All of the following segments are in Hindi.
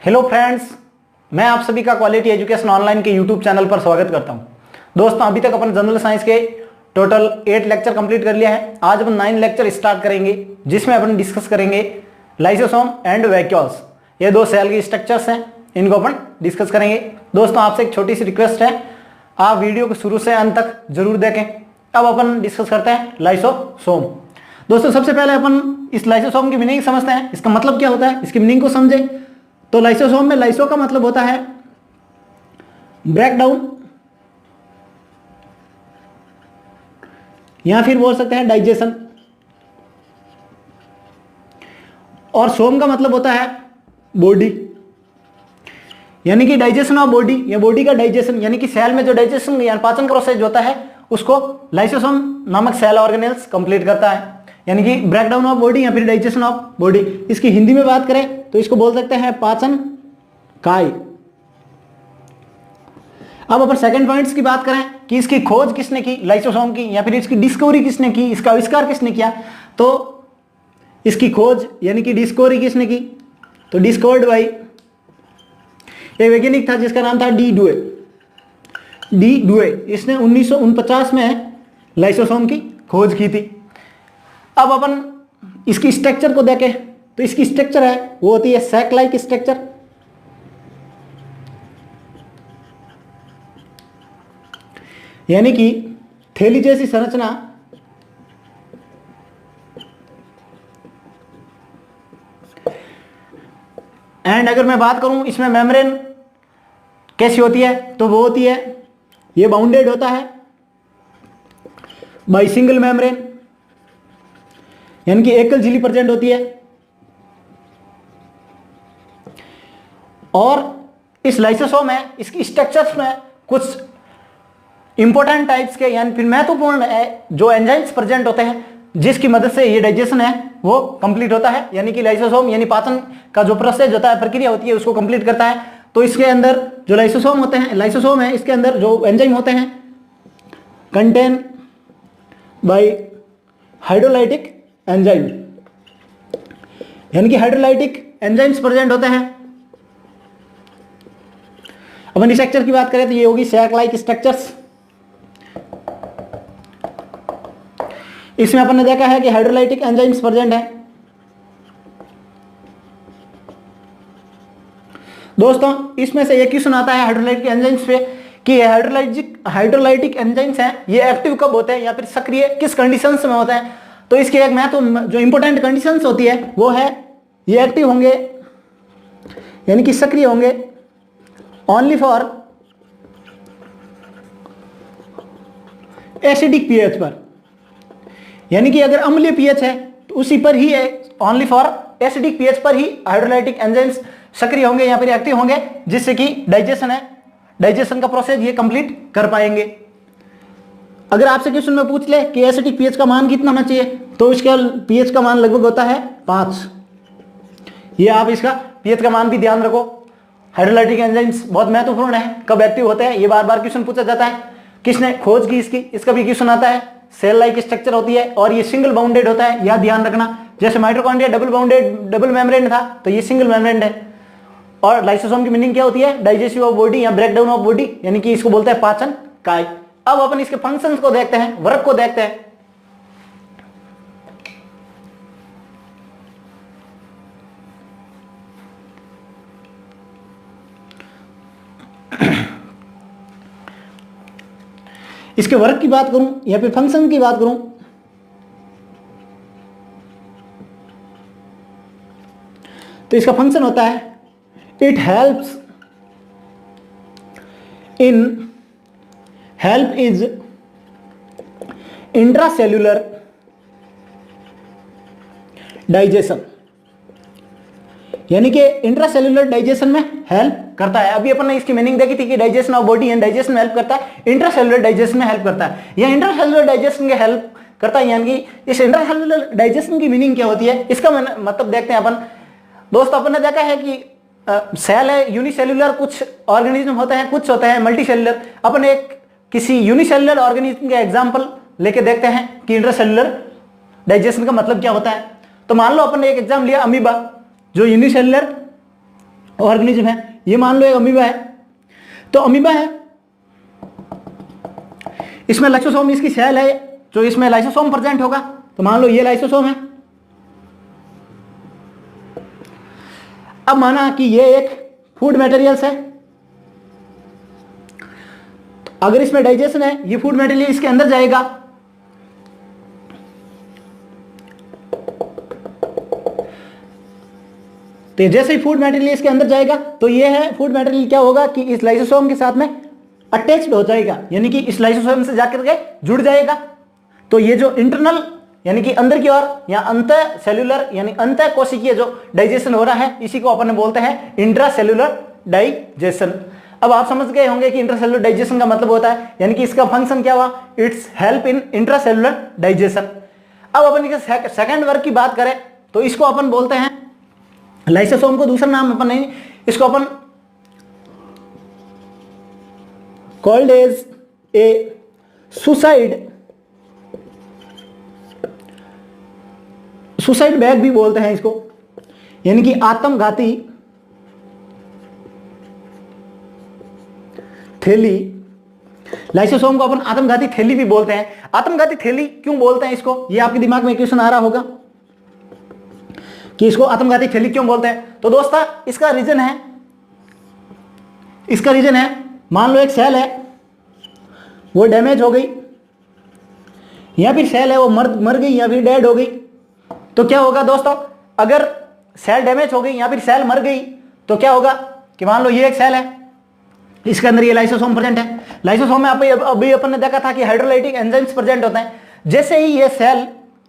हेलो फ्रेंड्स, मैं आप सभी का क्वालिटी एजुकेशन ऑनलाइन के यूट्यूब चैनल पर स्वागत करता हूं। दोस्तों, अभी तक अपन जनरल साइंस के टोटल 8 लेक्चर कंप्लीट कर लिया है। आज अपन 9 लेक्चर स्टार्ट करेंगे, जिसमें अपन डिस्कस करेंगे लाइसोसोम एंड वैक्यूल्स। ये दो सेल के स्ट्रक्चर्स हैं, इनको अपन डिस्कस करेंगे। दोस्तों, आपसे एक छोटी सी रिक्वेस्ट है, आप वीडियो को शुरू से अंत तक जरूर देखें। अब अपन डिस्कस करते हैं लाइसोसोम। दोस्तों, सबसे पहले अपन इस लाइसोसोम की मीनिंग समझते हैं, इसका मतलब क्या होता है, इसकी मीनिंग को समझें। तो लाइसोसोम में लाइसो का मतलब होता है ब्रेक डाउन, या फिर बोल सकते हैं डाइजेशन, और सोम का मतलब होता है बॉडी, यानी कि डाइजेशन ऑफ बॉडी या बॉडी का डाइजेशन, यानी कि सेल में जो डाइजेशन या पाचन प्रोसेस होता है उसको लाइसोसोम नामक सेल ऑर्गेनेल्स कंप्लीट करता है, यानी कि ब्रेक डाउन ऑफ बॉडी या फिर डाइजेशन ऑफ बॉडी। इसकी हिंदी में बात करें तो इसको बोल सकते हैं पाचन काय। अब अपन सेकंड पॉइंट्स की बात करें कि इसकी खोज किसने की लाइसोसोम की, या फिर इसकी डिस्कवरी किसने की, इसका आविष्कार किसने किया। तो इसकी खोज यानी कि डिस्कवरी किसने की, तो डिस्कवर्ड बाय एक वैज्ञानिक था जिसका नाम था डी डुए। इसने 1949 में लाइसोसोम की खोज की थी। अब अपन इसकी स्ट्रक्चर को देखें तो इसकी स्ट्रक्चर है वो होती है सैक लाइक स्ट्रक्चर, यानी कि थैली जैसी संरचना। एंड अगर मैं बात करूं इसमें मेम्ब्रेन कैसी होती है, तो वो होती है, ये बाउंडेड होता है बाय सिंगल मेम्ब्रेन, यानी कि एकल झिल्ली प्रेजेंट होती है। और इस लाइसोसोम में इसकी स्ट्रक्चर्स में कुछ इंपॉर्टेंट टाइप्स के यानी फिर महत्वपूर्ण जो एंजाइम्स प्रेजेंट होते हैं, जिसकी मदद से ये डाइजेशन है वो कंप्लीट होता है, यानी कि लाइसोसोम यानी पाचन का जो प्रोसेस होता है, प्रक्रिया होती है, उसको कंप्लीट करता है। तो इसके अंदर जो लाइसोसोम है इसके अंदर जो एंजाइम होते हैं कंटेन बाय हाइड्रोलाइटिक एंजाइम, यानी कि हाइड्रोलाइटिक एंजाइम्स प्रेजेंट होते हैं। अपन स्ट्रक्चर की बात करें तो ये होगी सैक लाइक स्ट्रक्चर्स। इसमें अपन ने देखा है कि हाइड्रोलाइटिक एंजाइम्स प्रेजेंट है। दोस्तों, इसमें से एक क्वेश्चन आता है हाइड्रोलाइटिक एंजाइम्स पे कि ये हाइड्रोलाइटिक एंजाइम्स हैं, ये एक्टिव कब होते हैं या फिर सक्रिय किस कंडीशंस में होते हैं। तो इसके एक जो इंपॉर्टेंट कंडीशंस होती है वो है ये एक्टिव होंगे यानी कि सक्रिय होंगे ओनली फॉर एसिडिक पीएच पर, यानी कि अगर अम्लीय पीएच है तो उसी पर ही है, ओनली फॉर एसिडिक पीएच पर ही हाइड्रोलाइटिक एंजाइम्स सक्रिय होंगे या फिर एक्टिव होंगे, जिससे कि डाइजेशन का प्रोसेस ये कंप्लीट कर पाएंगे। अगर आपसे क्वेश्चन में पूछ ले कि एसिडिक पीएच का मान कितना होना चाहिए, तो इसका पीएच का मान लगभग होता है 5। ये आप इसका पीएच का मान भी ध्यान रखो। हाइड्रोलाइटिक एंजाइम्स बहुत महत्वपूर्ण है, कब एक्टिव होते हैं ये बार बार क्वेश्चन पूछा जाता है। किसने खोज की इसका भी क्वेश्चन आता है। सेल लाइक स्ट्रक्चर होती है और ये सिंगल बाउंडेड होता है, यह ध्यान रखना। जैसे माइटोकॉन्ड्रिया डबल मेम्ब्रेन था, तो ये सिंगल मेम्ब्रेन है। और लाइसोसोम की मीनिंग क्या होती है, डाइजेस्टिव ऑफ बॉडी या ब्रेक डाउन ऑफ बॉडी, यानी कि इसको बोलते हैं पाचन काय। अब अपन इसके फंक्शंस को देखते हैं, वर्क को देखते हैं। इसके वर्क की बात करूं या फिर फंक्शन की बात करूं, तो इसका फंक्शन होता है it help is intracellular digestion, यानी कि इंट्रासेल्यूलर डाइजेशन में हेल्प करता है। अभी अपन ने इसकी मीनिंग देखी थी कि digestion of body and digestion में हेल्प करता है, इंट्रासेल्यूलर डाइजेशन में हेल्प करता है। यह इंट्रासेल्यूलर डाइजेशन के हेल्प करता है, यानी कि इस इंट्रासेल्यूलर डाइजेशन की मीनिंग क्या होती है, इसका मतलब देखते हैं अपन। दोस्तों, अपन ने देखा है कि सेल है यूनिसेल्यूलर, कुछ ऑर्गेनिज्म होते हैं, कुछ होते हैं मल्टीसेल्यूलर। अपन एक किसी यूनिसेल्यूलर ऑर्गेनिज्म के एग्जाम्पल लेके देखते हैं कि इंट्रासेल्यूलर डाइजेशन का मतलब क्या होता है। तो मान लो अपन ने एक एग्जाम लिया अमीबा, जो यूनिसेल्युलर ऑर्गेनिज्म है। ये मान लो एक अमीबा है, तो अमीबा है, इसमें लाइसोसोम, इसकी सेल है जो इसमें लाइसोसोम प्रेजेंट होगा, तो मान लो ये लाइसोसोम है। अब माना कि ये एक फूड मटेरियल्स है, तो अगर इसमें डाइजेशन है, ये फूड मटेरियल इसके अंदर जाएगा, तो जैसे ही फूड मटेरियल इसके अंदर जाएगा तो ये है फूड मटेरियल, क्या होगा कि इस लाइसोसोम के साथ में अटैच्ड हो जाएगा, यानी कि इस लाइसोसोम से जाकर के जुड़ जाएगा। तो ये जो इंटरनल यानी कि अंदर की ओर या अंत सेल्यूलर यानी अंत कोशिकीय जो डाइजेशन हो रहा है, इसी को अपन बोलते हैं इंट्रासेल्यूलर डाइजेशन। अब आप समझ गए होंगे कि इंट्रासेल्यूलर डाइजेशन का मतलब होता है, यानी कि इसका फंक्शन क्या हुआ, it's help in intracellular digestion. अब अपन इसके सेकंड वर्ग की बात करें तो इसको अपन बोलते हैं, लाइसोसोम को दूसरा नाम अपन नहीं, इसको अपन called as a suicide bag भी बोलते हैं इसको, यानी कि आत्मघाती थैली। लाइसोसोम को अपन आत्मघाती थैली भी बोलते हैं। आत्मघाती थैली क्यों बोलते हैं इसको, ये आपके दिमाग में क्वेश्चन आ रहा होगा कि इसको आत्मघाती थैली क्यों बोलते हैं। तो दोस्तों इसका रीजन है, मान लो एक सेल है वो डैमेज हो गई, या फिर सेल है वो मर गई या फिर डेड हो गई, तो क्या होगा दोस्तों, अगर सेल डैमेज हो गई या फिर सेल मर गई तो क्या होगा कि मान लो ये एक सेल है, इसके अंदर ये लाइसोसोम प्रेजेंट है। लाइसोसोम में अभी अपन ने देखा था कि हाइड्रोलाइटिक एंजाइम्स प्रेजेंट होते हैं। जैसे ही ये सेल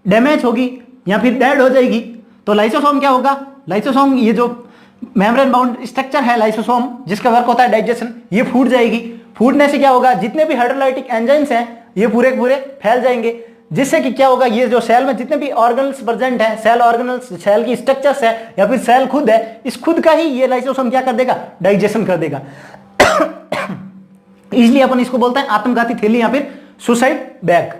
डैमेज होगी या फिर डेड हो जाएगी तो लाइसोसोम क्या होगा, लाइसोसोम ये जो मेम्ब्रेन बाउंड स्ट्रक्चर है लाइसोसोम जिसका वर्क होता है डाइजेशन, ये फूट जाएगी। फूटने से क्या होगा, जितने भी हाइड्रोलाइटिक एंजाइम्स हैं ये पूरे पूरे फैल जाएंगे, जिससे कि क्या होगा, ये जो सेल में जितने भी ऑर्गन्स प्रेजेंट हैं, सेल ऑर्गन्स, सेल की स्ट्रक्चर्स है या फिर सेल खुद है, इस खुद का ही ये लाइसोसोम क्या कर देगा, डाइजेशन कर देगा। इसलिए अपन इसको बोलते हैं आत्मघाती थैली या फिर सुसाइड बैग।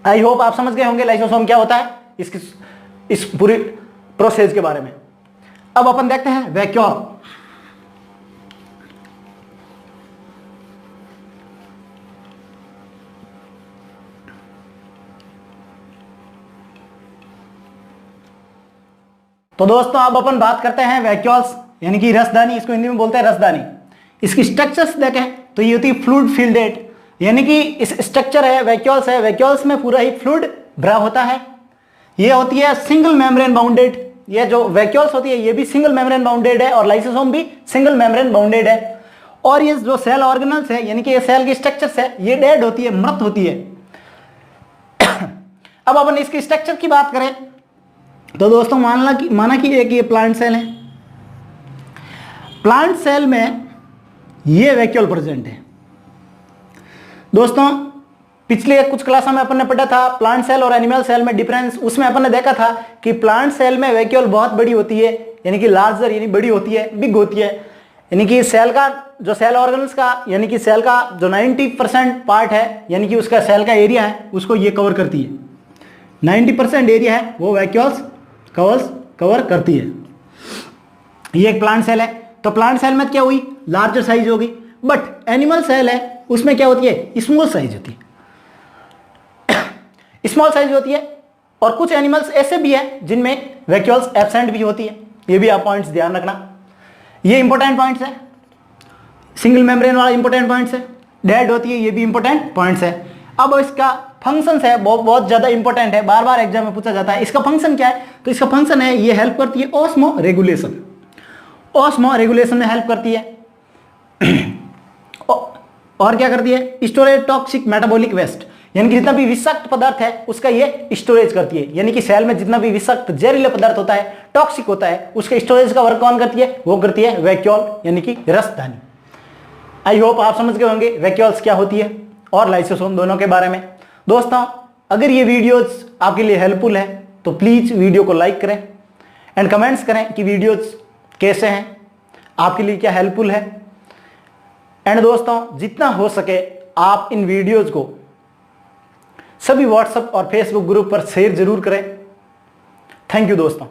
आई होप आप समझ गए होंगे लाइसोसोम क्या होता है, इस पूरी प्रोसेस के बारे में। अब अपन देखते हैं वैक्यूल। तो दोस्तों अब अपन बात करते हैं वैक्यूल्स यानी कि रसदानी, इसको हिंदी में बोलते हैं रसदानी। इसकी स्ट्रक्चर्स देखें तो ये होती है फ्लूइड फिल्डेड, यानी कि इस स्ट्रक्चर है वैक्यूल्स है, वैक्यूल्स में पूरा ही फ्लूइड भरा होता है। ये होती है सिंगल मेम्ब्रेन बाउंडेड, ये जो वैक्यूल्स होती है ये भी सिंगल मेम्ब्रेन बाउंडेड है और लाइसोसोम भी सिंगल मेम्ब्रेन बाउंडेड है। और ये जो सेल ऑर्गेनल्स है यानी कि ये सेल की स्ट्रक्चर्स है ये डेड होती है, मृत होती है। अब अपन इसकी स्ट्रक्चर की बात करें तो दोस्तों माना कि एक ये प्लांट सेल है, प्लांट सेल में ये वैक्यूल प्रेजेंट है। दोस्तों पिछले कुछ क्लासों में अपन ने पढ़ा था प्लांट सेल और एनिमल सेल में डिफरेंस, उसमें अपन ने देखा था कि प्लांट सेल में वैक्यूल बहुत बड़ी होती है, यानी कि लार्जर यानी बड़ी होती है, बिग होती है, यानी कि सेल का जो सेल ऑर्गन्स का यानी कि सेल का जो 90% पार्ट है यानी कि उसका सेल का एरिया है उसको ये कवर करती है। 90% एरिया है वो वैक्यूल्स कवर करती है। ये एक प्लांट सेल है, तो प्लांट सेल में क्या हुई, लार्जर साइज होगी। बट एनिमल सेल है उसमें क्या होती है, स्मॉल साइज होती है, स्मॉल साइज होती है। और कुछ एनिमल्स ऐसे भी हैं जिनमें वैक्यूल्स एब्सेंट भी होती है, ये भी आप पॉइंट्स ध्यान रखना। ये इंपॉर्टेंट पॉइंट्स है, सिंगल मेम्ब्रेन वाला इंपॉर्टेंट पॉइंट्स है, डेड होती है ये भी इंपॉर्टेंट पॉइंट्स है। अब इसका फंक्शंस है बहुत ज्यादा इंपॉर्टेंट है, बार बार एग्जाम में पूछा जाता है इसका फंक्शन क्या है, तो इसका फंक्शन है ये हेल्प करती है ऑस्मो रेगुलेशन, ऑस्मो रेगुलेशन में हेल्प करती है। और क्या करती है, स्टोरेज टॉक्सिक मेटाबॉलिक वेस्ट, यानी कि जितना भी विषाक्त पदार्थ है उसका ये स्टोरेज करती है, यानी कि सेल में जितना भी विषाक्त जहरीला पदार्थ होता है, टॉक्सिक होता है, उसके स्टोरेज का वर्क कौन करती है, वो करती है वैक्यूल यानी कि रसदानी। आई होप आप समझ गए होंगे वैक्यूल्स क्या होती है और लाइसोसोम दोनों के बारे में। दोस्तों अगर ये वीडियोस आपके लिए हेल्पफुल है तो प्लीज वीडियो को लाइक करें एंड कमेंट्स करें कि वीडियोस कैसे हैं, आपके लिए क्या हेल्पफुल है। एंड दोस्तों जितना हो सके आप इन वीडियोस को सभी व्हाट्सएप और फेसबुक ग्रुप पर शेयर जरूर करें। थैंक यू दोस्तों।